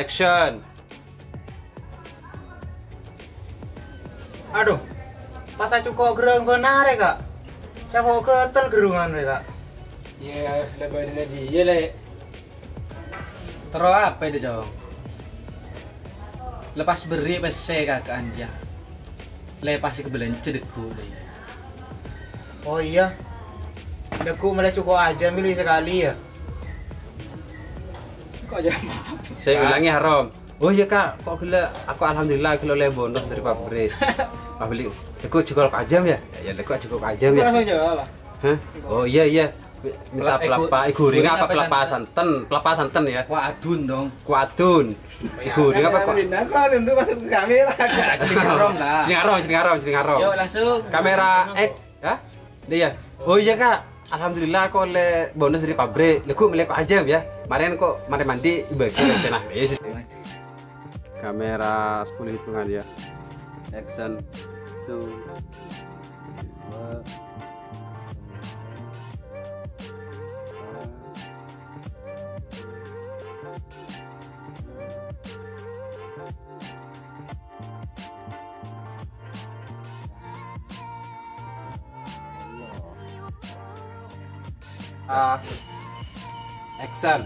Action. Aduh, pas aku kok gerang benar ya kak. Siapa ketel gerungan ya kak? Ya, lebarin aja. Iya le. Terus apa itu dong? Lepas beri pese kakak anja. Lepas ke belen cedekku deh. Oh iya, deku malah cukup aja milih sekali ya. Kok aja maaf. Saya ulangi haram. Oh iya kak, kok gila? Aku alhamdulillah kilo le bonus dari pabrik. Pak beli, deku cukup ajam ya? Ya deku cukup ajam ya. Langsung jawab. Hah? Oh iya iya. Minta pelapa, guring apa pelapa santen? Pelapa santen ya? Kuadun dong. Kuadun. Guring apa kok? Aku nunduk masuk ke kamera. Celing lah. Celing arong. Yuk langsung. Kamera ya? Dia. Oh iya kak, alhamdulillah kok oleh bonus dari pabrik. Leku melek ajam ya. Kemarin kok mandi bagi senah. Kamera 10 hitungan ya. Action. 2 action.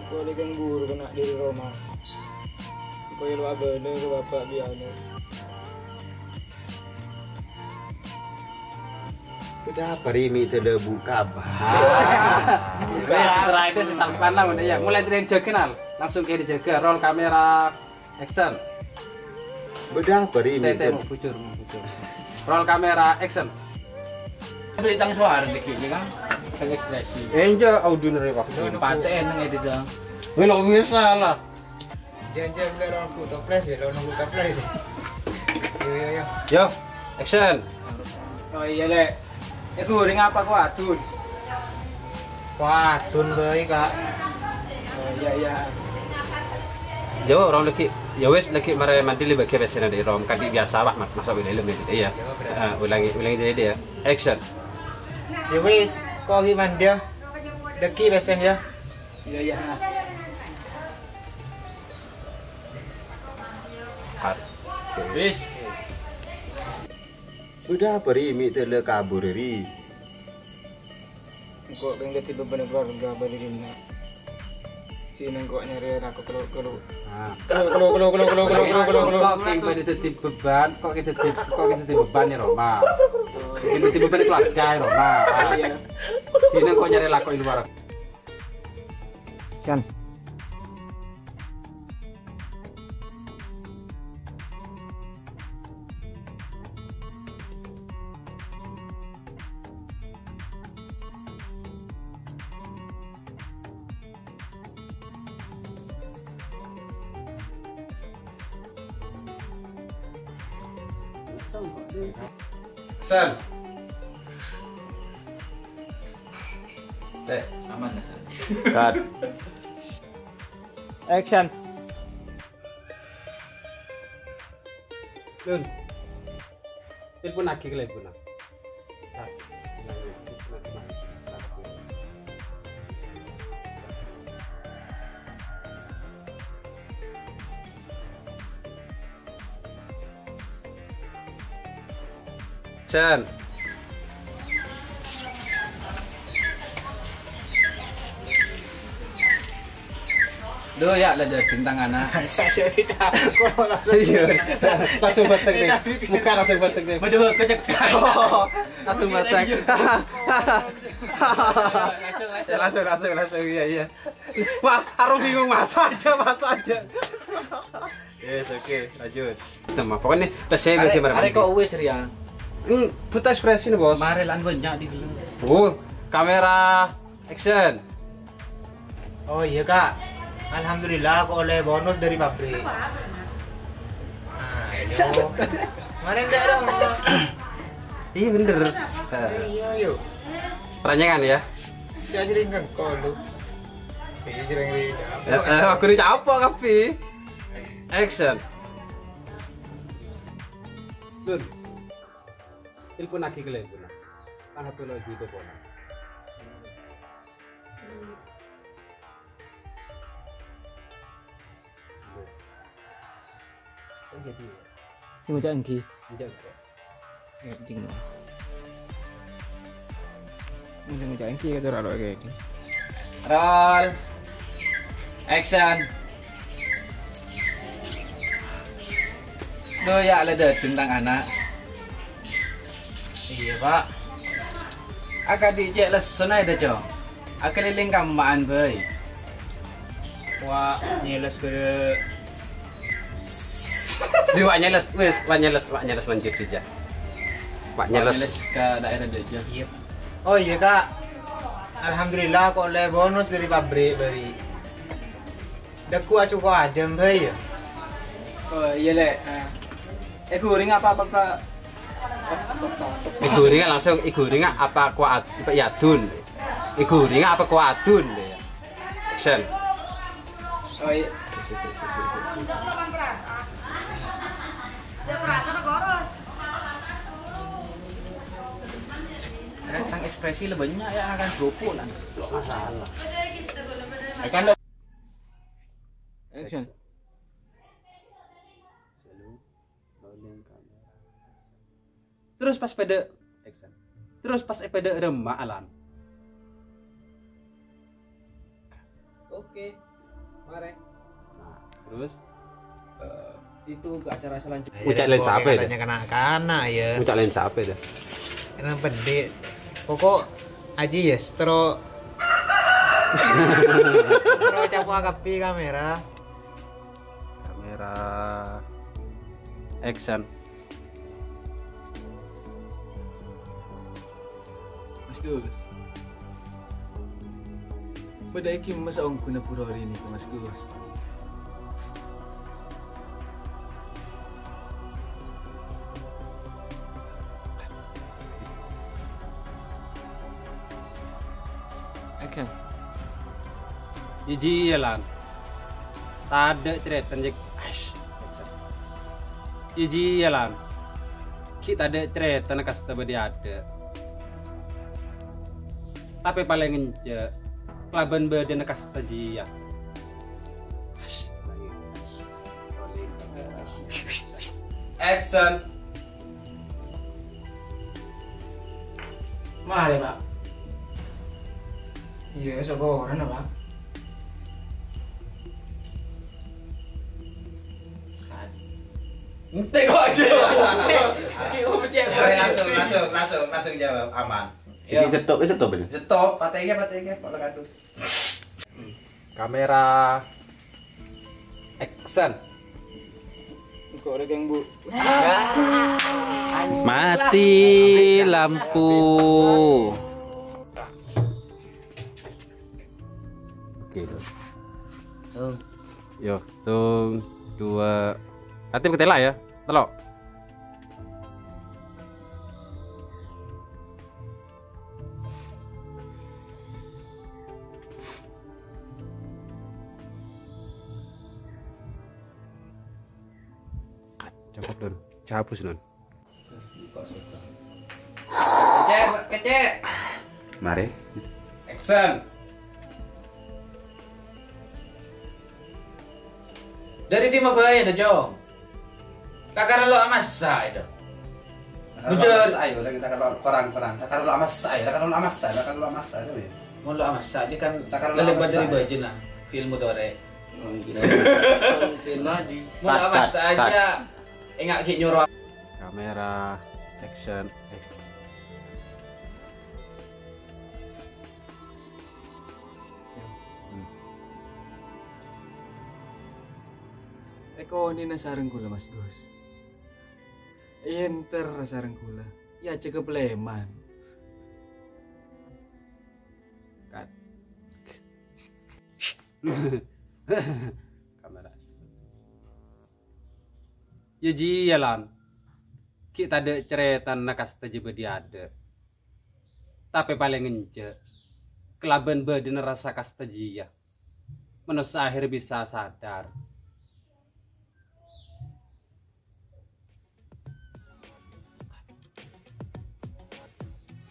Kau lihat guru kena di Roma. Kau yang luar bener ke bapak biarnya. Sudah perimi tidak buka Setelah itu sesampan lah ya. Mulai dari kenal, langsung kayak dijaga. Roll kamera action. Bedah perimi. Tete mau bujur. Roll kamera action. Beli tang suara dikit kan. Tang ekspresi. Enja audio dari waktu. Paten nang edit dong. Belum bisa lah. Jangan beli orang foto flash ya, orang foto flash. Yo. Yo, action. Oh iya le. Ya guring apa kau atun? Wah, tun baik kak. Oh iya. Jauh orang lagi, ya wes lagi mare mandi lebih ke biasa dari rom kadi biasa lah masuk ke dalam gitu. Iya. Ulangi jadi dia. Action. Ya wis, kok gimana dia? Deki besen ya. Iya. Wis. Sudah perimi tidak kabur ri. Kok kan gak tiba bener keluarga balikin na. Sini kok nyari aku kalau. Kok kita dititip beban, kok kita dititip beban ya Roma. Kita dititip beban keluarga ya Roma. Ini kok nyari laku di luar. Sian. Sen. Aman enggak sih? Cut. Action. Lun. Telepon lagi ke telepon. Sen. Duh ya ada tentang anak. Saya tidak. Kok langsung. Langsung batek deh. Muka langsung batek deh. Waduh kecek. Langsung batek. Langsung. Iya. Wah, harus bingung masuk aja. Yes, oke, lanjut. Nama pokoknya saya bagaimana? Are kok wis Ria. Buta ekspresi nih, Bos. Mare lan banyak di film. Oh, kamera action. Oh iya kak, alhamdulillah aku oleh bonus dari pabrik. Nah, ayo. Kemarin enggak dong. Iya bener. Iya yuk. Peranyangan ya. Saya jeringan kok lu. Iya jering. Aku ini capek kapi. Action. Lun. Telepon lagi ke telepon. Kan HP lo di telepon. jadi. Sing ngocak engki. Jago. Kayak gini. Sing ngocak engki kata ora kayak gini. Roll. Action. Doyak le tentang anak. Iya, Pak. Aka dijek lesson aja dah, Cong. Aka liling kamaan boy. Wah, nyeles ke Di wak nyeles, wis, wak nyeles lanjut aja. Wak nyeles. Ke daerah dia. Iya. Oh iya, Kak. Alhamdulillah kok oleh bonus dari pabrik bari. Deku acu kok aja mbak ya. Oh iya le. Guring apa Pak? Iguringa langsung iguringa apa kuat yadun. Iguringa apa kuatun ya. Action. Oh iya. Tentang ekspresi lebih banyak ya akan gopo lah. Masalah. Akan Action. Terus pas pada action. Terus pas pada remak alam. Oke. Mari. Nah, terus Itu ke acara selanjutnya. Ucap lain siapa ya? Katanya kanak-kanak ya. Ucap lain siapa dah? Enak pedik. Pokok aji ya stro. Stro capu akapi kamera. Kamera action. Mas Gus. Badai kim masa ong kuna pura hari ini ke Mas Gus. Action. Iji ya lan. Tada cerita njek. Iji ya lan. Kita ada cerita nak kasta badi ada. Tapi paling ngence. Kelaban badi nak kasta jia. Action. Mari, Pak. Iya, sabaran Pak. Tengok aja. Langsung jawab aman. Ini stop ini. Stop, patenya kalau kadu. Kamera action. Kok ada geng Bu? Mati lampu. Oke, yo, tung, dua. Nanti ketela ya, telok. Cukup dulu, hapus non. Kecek. Mari. Action. Dari tim apa ya, Jong? Kakak lo amas saya dah. Bujur. Ayo, kita kalau perang. Kakak lo amas saya. Mau lo amas saja kan Kakak lo lebat amas dari saya. baju nah. Film dore. Film lagi. Mau lo amas saja. Enggak ki nyuruh. Kamera action. Eko ini nasarang kula Mas Gus. Enter nasarang kula. Ya cek pleman. Kat. Kamera action. Ya jalan. Kita ada cerita nak kasta juga dia ada. Tapi paling ngence. Kelaban badan rasa kasta jia. Manusia akhir bisa sadar.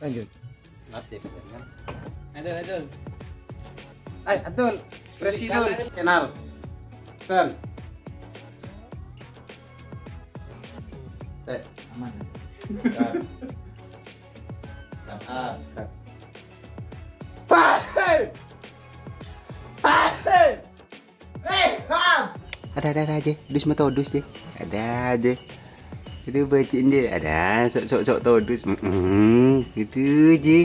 Lanjut. Latih kan. Adul. Atul, ekspresi dulu. Kenal. Sen. Aman. Ada aja, dus mah todus deh. Ada aja. Itu bacain dia, ada sok todus. Gitu aja.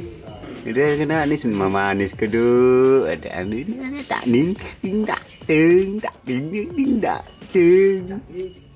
Udah kena nih semua manis kedua. Ada tak ning, tak ting, tak ting, tak ting, tak ting.